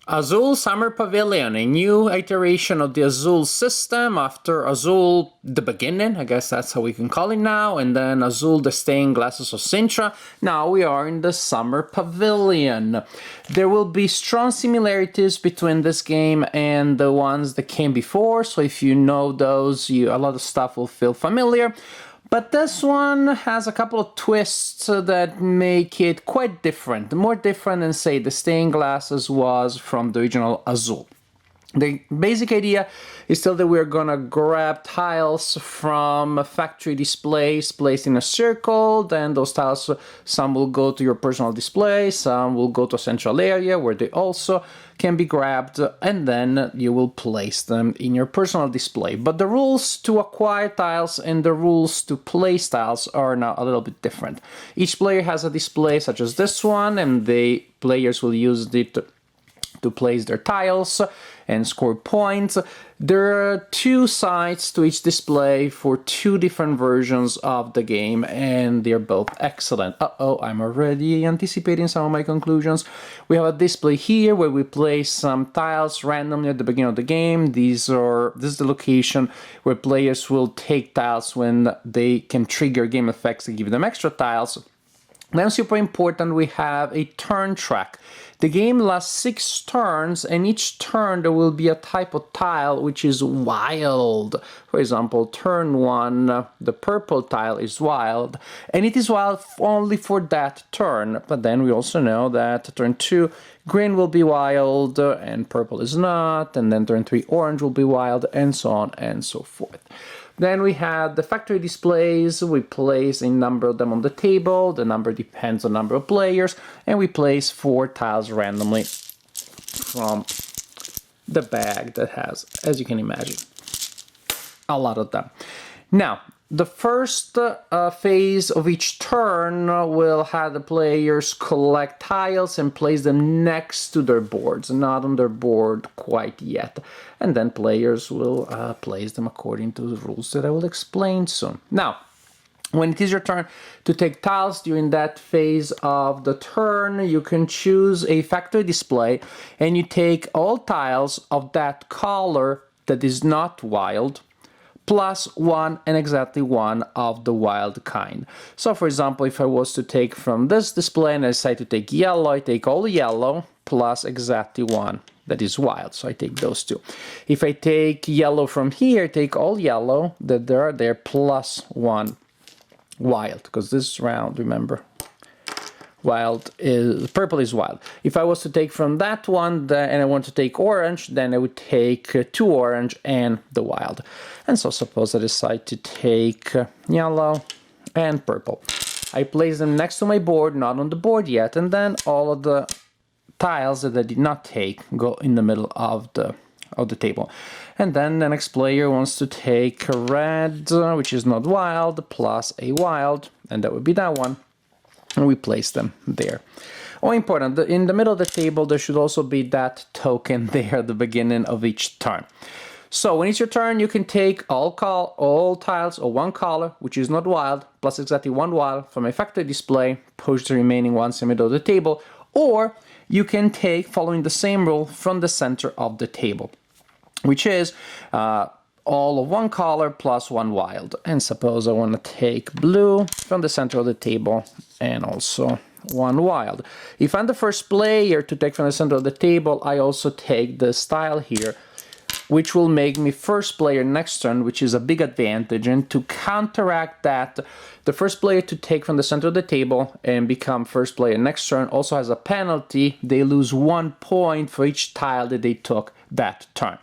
Azul Summer Pavilion, a new iteration of the Azul system after Azul the beginning, I guess that's how we can call it now, and then Azul the stained glasses of Sintra. Now we are in the Summer Pavilion. There will be strong similarities between this game and the ones that came before, so if you know those, a lot of stuff will feel familiar. But this one has a couple of twists that make it quite different, more different than, say, the stained glasses was from the original Azul. The basic idea is still that we're gonna grab tiles from factory displays placed in a circle, then those tiles, some will go to your personal display, some will go to a central area where they also can be grabbed, and then you will place them in your personal display. But the rules to acquire tiles and the rules to place tiles are now a little bit different. Each player has a display such as this one, and the players will use it to place their tiles and score points. There are two sides to each display for two different versions of the game, and they're both excellent. I'm already anticipating some of my conclusions. We have a display here where we place some tiles randomly at the beginning of the game. This is the location where players will take tiles when they can trigger game effects to give them extra tiles. Then, super important, we have a turn track. The game lasts 6 turns, and each turn there will be a type of tile which is wild. For example, turn 1, the purple tile is wild, and it is wild only for that turn. But then we also know that turn 2, green will be wild, and purple is not, and then turn 3, orange will be wild, and so on and so forth. Then we have the factory displays. We place a number of them on the table. The number depends on the number of players. And we place 4 tiles randomly from the bag that has, as you can imagine, a lot of them. Now, the first phase of each turn will have the players collect tiles and place them next to their boards, not on their board quite yet. And then players will place them according to the rules that I will explain soon. Now, when it is your turn to take tiles during that phase of the turn, you can choose a factory display and you take all tiles of that color that is not wild, plus 1 and exactly 1 of the wild kind. So for example, if I was to take from this display and I decide to take yellow, I take all yellow plus exactly 1 that is wild. So I take those 2. If I take yellow from here, take all yellow that are there plus 1 wild, because this round, remember, purple is wild. If I was to take from that one and I want to take orange, then I would take 2 orange and the wild. And so suppose I decide to take yellow and purple. I place them next to my board, not on the board yet, and then all of the tiles that I did not take go in the middle of the table. And then the next player wants to take red, which is not wild, plus a wild, and that would be that one. And we place them there. Oh, important, in the middle of the table there should also be that token there at the beginning of each turn. So when it's your turn, you can take all tiles of one color, which is not wild, plus exactly 1 wild from a factory display, push the remaining ones in the middle of the table, or you can take, following the same rule, from the center of the table, which is all of 1 color plus 1 wild. And suppose I want to take blue from the center of the table and also 1 wild. If I'm the first player to take from the center of the table, I also take this tile here, which will make me first player next turn, which is a big advantage. And to counteract that, the first player to take from the center of the table and become first player next turn also has a penalty. They lose 1 point for each tile that they took that turn.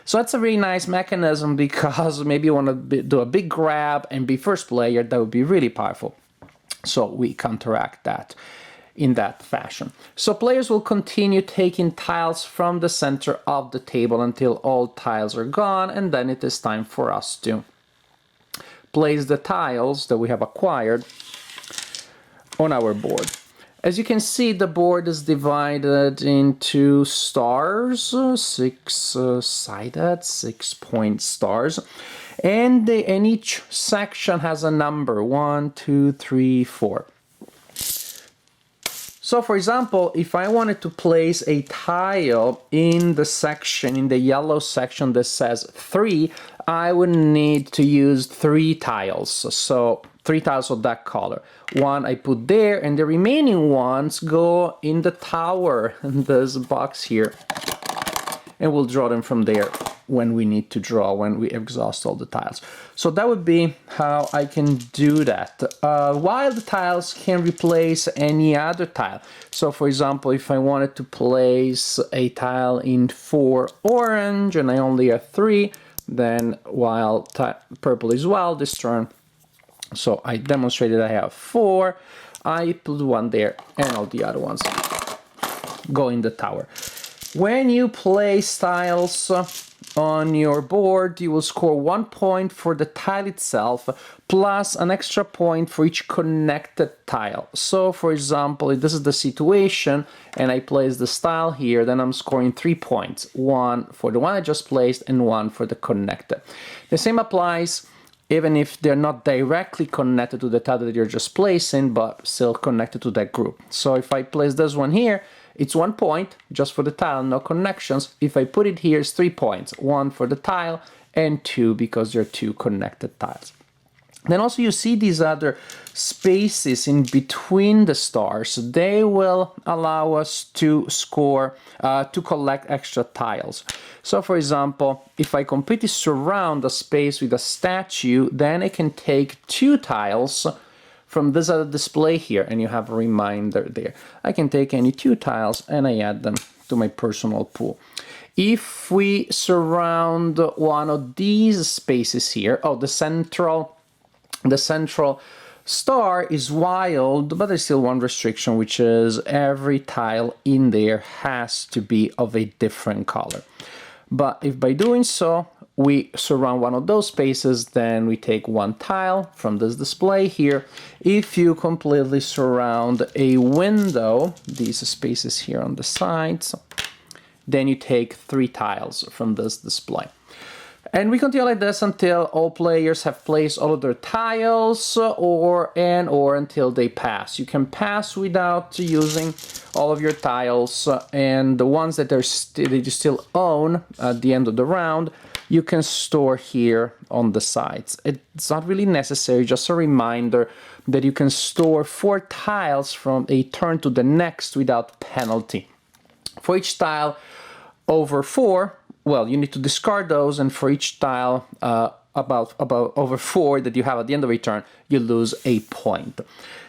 So that's a really nice mechanism, because maybe you want to do a big grab and be first player. That would be really powerful. So we counteract that in that fashion. So players will continue taking tiles from the center of the table until all tiles are gone, and then it is time for us to place the tiles that we have acquired on our board. As you can see, the board is divided into stars, 6-sided, 6-point stars, and each section has a number, 1, 2, 3, 4. So for example, if I wanted to place a tile in the section, in the yellow section that says 3, I would need to use 3 tiles. So 3 tiles of that color. One I put there, and the remaining ones go in the tower, in this box here. And we'll draw them from there when we need to draw, when we exhaust all the tiles. So that would be how I can do that. While the tiles can replace any other tile. So for example, if I wanted to place a tile in 4 orange and I only have 3, then while purple is wild this turn, so I demonstrated I have 4, I put 1 there and all the other ones go in the tower. When you place tiles on your board, you will score 1 point for the tile itself, plus an extra point for each connected tile. So for example, if this is the situation, and I place this tile here, then I'm scoring 3 points. 1 for the one I just placed, and 1 for the connected. The same applies even if they're not directly connected to the tile that you're just placing, but still connected to that group. So if I place this one here, it's 1 point just for the tile, no connections. If I put it here, it's 3 points. 1 for the tile and 2 because they're 2 connected tiles. Then also you see these other spaces in between the stars. They will allow us to score, to collect extra tiles. So for example, if I completely surround a space with a statue, then I can take 2 tiles from this other display here, and you have a reminder there. I can take any 2 tiles and I add them to my personal pool. If we surround one of these spaces here, the central star is wild, but there's still one restriction, which is every tile in there has to be of a different color. But if by doing so, we surround one of those spaces, then we take 1 tile from this display here. If you completely surround a window, these spaces here on the sides, then you take 3 tiles from this display. And we continue like this until all players have placed all of their tiles or until they pass. You can pass without using all of your tiles, and the ones that you still own at the end of the round, you can store here on the sides. It's not really necessary, just a reminder that you can store 4 tiles from a turn to the next without penalty. For each tile over 4, well, you need to discard those, and for each tile about over 4 that you have at the end of a turn, you lose a point.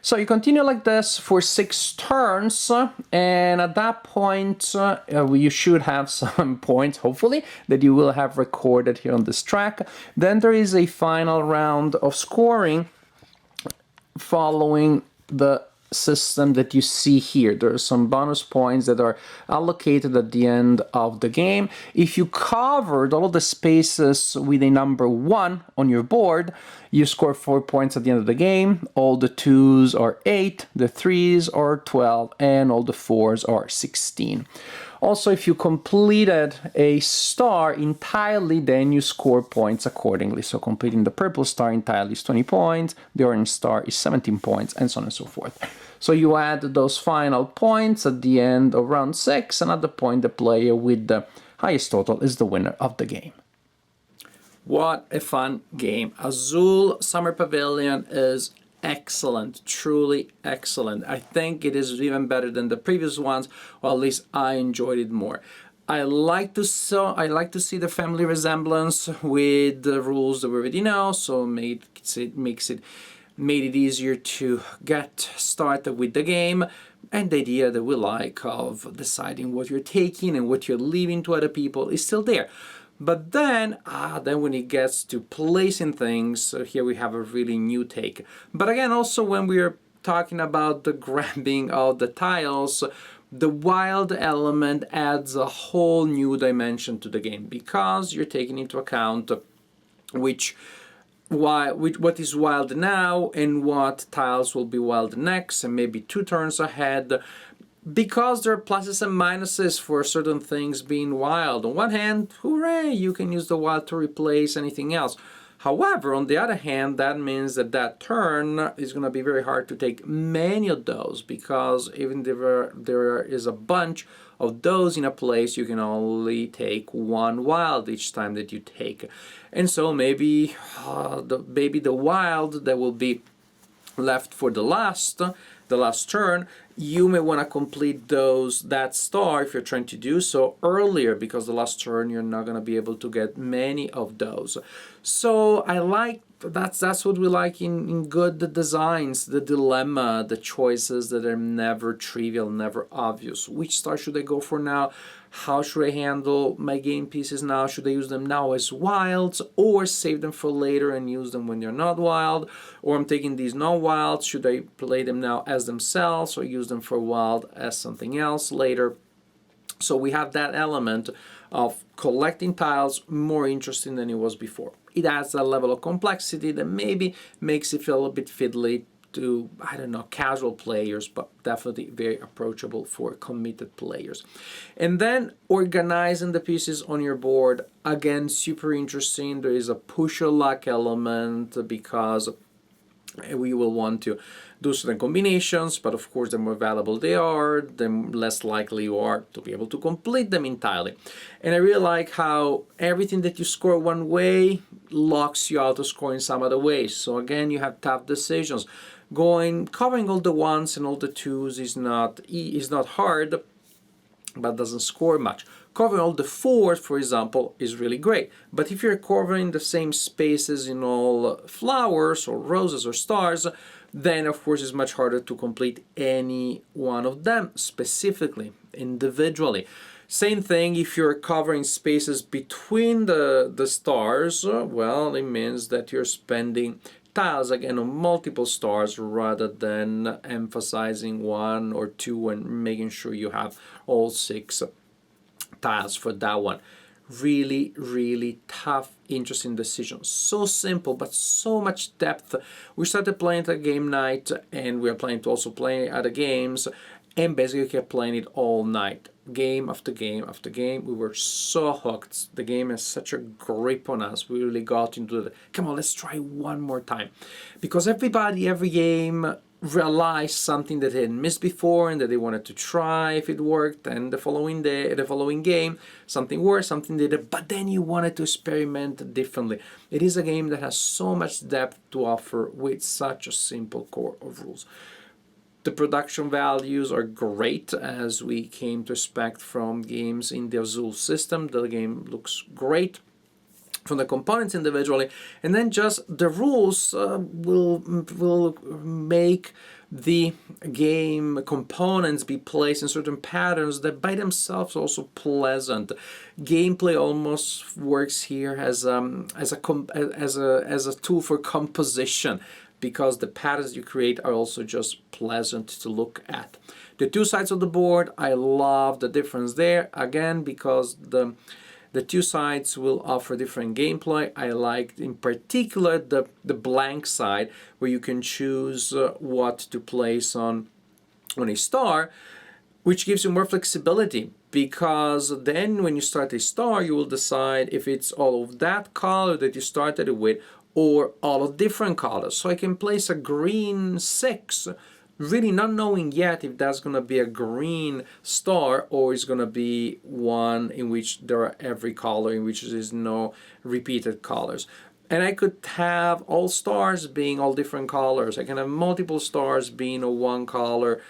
So you continue like this for 6 turns, and at that point you should have some points, hopefully, that you will have recorded here on this track. Then there is a final round of scoring following the system that you see here. There are some bonus points that are allocated at the end of the game. If you covered all of the spaces with a number 1 on your board, you score 4 points at the end of the game. All the 2s are 8, the 3s are 12, and all the 4s are 16. Also, if you completed a star entirely, then you score points accordingly. So completing the purple star entirely is 20 points, the orange star is 17 points, and so on and so forth. So you add those final points at the end of round 6, and at the point the player with the highest total is the winner of the game. What a fun game. Azul Summer Pavilion is excellent, truly excellent. I think it is even better than the previous ones, or at least I enjoyed it more. I like to see the family resemblance with the rules that we already know, so made it easier to get started with the game, and the idea that we like of deciding what you're taking and what you're leaving to other people is still there. But then when it gets to placing things, so here we have a really new take. But again, also when we're talking about the grabbing of the tiles, the wild element adds a whole new dimension to the game, because you're taking into account what is wild now and what tiles will be wild next, and maybe 2 turns ahead, because there are pluses and minuses for certain things being wild. On one hand, hooray, you can use the wild to replace anything else. However, on the other hand, that means that that turn is going to be very hard to take many of those, because even if there is a bunch of those in a place, you can only take one wild each time that you take. And so maybe the wild that will be left for the last turn, you may want to complete that star if you're trying to do so earlier, because the last turn you're not going to be able to get many of those. So I like that's what we like in good designs, the dilemma, the choices that are never trivial, never obvious. Which star should I go for now? How should I handle my game pieces now? Should I use them now as wilds, or save them for later and use them when they're not wild? Or I'm taking these non-wilds, should I play them now as themselves, or use them for wild as something else later? So we have that element of collecting tiles more interesting than it was before. It adds a level of complexity that maybe makes it feel a little bit fiddly to, I don't know, casual players, but definitely very approachable for committed players. And then organizing the pieces on your board, again, super interesting. There is a push your luck element, because we will want to do certain combinations, but of course the more valuable they are, the less likely you are to be able to complete them entirely. And I really like how everything that you score one way locks you out of scoring some other ways. So again, you have tough decisions. Covering all the ones and all the twos is not hard, but doesn't score much. Covering all the fours, for example, is really great. But if you're covering the same spaces in all flowers or roses or stars, then of course it's much harder to complete any one of them specifically, individually. Same thing if you're covering spaces between the stars, well, it means that you're spending tiles again on multiple stars rather than emphasizing one or two and making sure you have all 6 tiles for that one. Really, really tough, interesting decision. So simple, but so much depth. We started playing at a game night, and we are planning to also play other games, and basically kept playing it all night. Game after game after game. We were so hooked. The game has such a grip on us. We really got into the, come on, let's try one more time. Because everybody, every game, realized something that they had missed before and that they wanted to try if it worked, and the following game something worked, something didn't, but then you wanted to experiment differently. It is a game that has so much depth to offer with such a simple core of rules. The production values are great, as we came to expect from games in the Azul system. The game looks great from the components individually, and then just the rules will make the game components be placed in certain patterns that by themselves are also pleasant. Gameplay almost works here as a tool for composition, because the patterns you create are also just pleasant to look at. The 2 sides of the board, I love the difference there, again, because the 2 sides will offer different gameplay. I like in particular the blank side, where you can choose what to place on a star, which gives you more flexibility, because then when you start a star, you will decide if it's all of that color that you started it with, or all of different colors. So I can place a green 6, really not knowing yet if that's going to be a green star or it's going to be one in which there are every color, in which there is no repeated colors. And I could have all stars being all different colors. I can have multiple stars being of one color,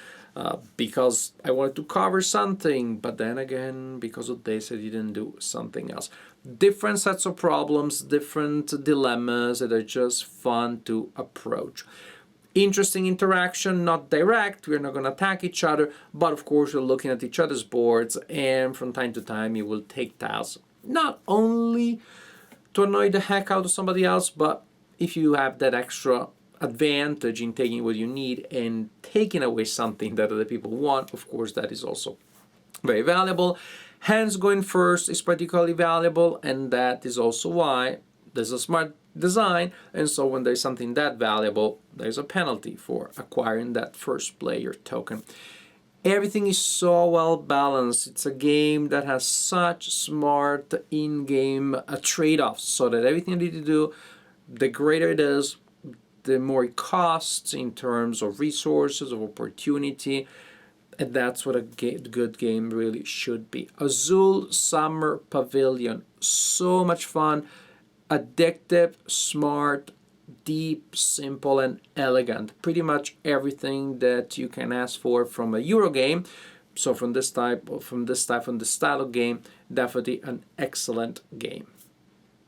because I wanted to cover something, but then again, because of this, I didn't do something else. Different sets of problems, different dilemmas that are just fun to approach. Interesting interaction, not direct, we're not going to attack each other, but of course we're looking at each other's boards, and from time to time you will take tiles, not only to annoy the heck out of somebody else, but if you have that extra advantage in taking what you need and taking away something that other people want, of course that is also very valuable. Hands going first is particularly valuable, and that is also why there's a smart design, and so when there's something that valuable, there's a penalty for acquiring that first player token. Everything is so well balanced. It's a game that has such smart in-game trade-offs, so that everything you need to do the greater it is, the more it costs in terms of resources, of opportunity, and that's what a good game really should be. Azul Summer Pavilion, so much fun, addictive, smart, deep, simple, and elegant. Pretty much everything that you can ask for from a Euro game. So from this style of game, definitely an excellent game.